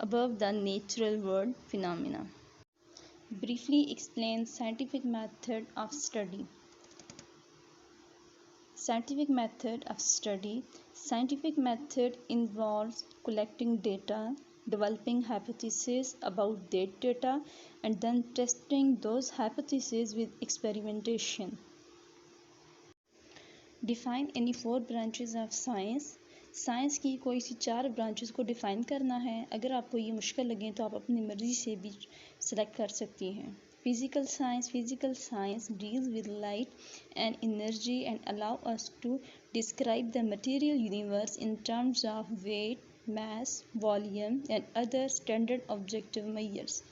above the natural world phenomena. Briefly explain scientific method of study. Scientific method of study. Scientific method involves collecting data, developing hypotheses about that data, and then testing those hypotheses with experimentation. Define any 4 branches of science. Science की कोई सी 4 branches को define करना है. अगर आपको ये मुश्किल लगे तो आप अपनी मर्ज़ी से भी सेलेक्ट कर सकती हैं. Physical science deals with light and energy and allow us to describe the material universe in terms of weight, mass, volume and other standard objective measures.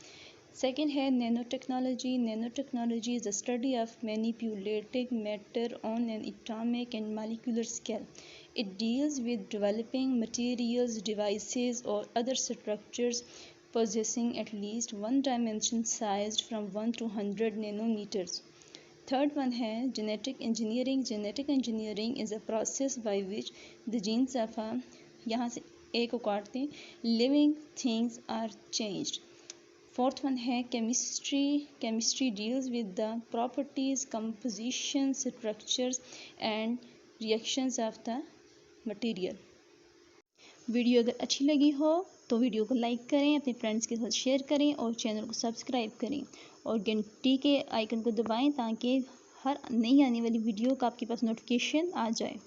Second है nanotechnology. Nanotechnology is the study of manipulating matter on an atomic and molecular scale. It deals with developing materials, devices or other structures possessing at least one dimension sized from 1 to 100 nanometers. Third one है genetic engineering. Genetic engineering is a process by which the genes of यहाँ से एक को काटते हैं, living things are changed. Fourth one है chemistry. Chemistry deals with the properties, composition, structures and reactions of the material. Video अगर अच्छी लगी हो तो वीडियो को लाइक करें, अपने फ्रेंड्स के साथ शेयर करें और चैनल को सब्सक्राइब करें और घंटी के आइकन को दबाएं ताकि हर नई आने वाली वीडियो का आपके पास नोटिफिकेशन आ जाए.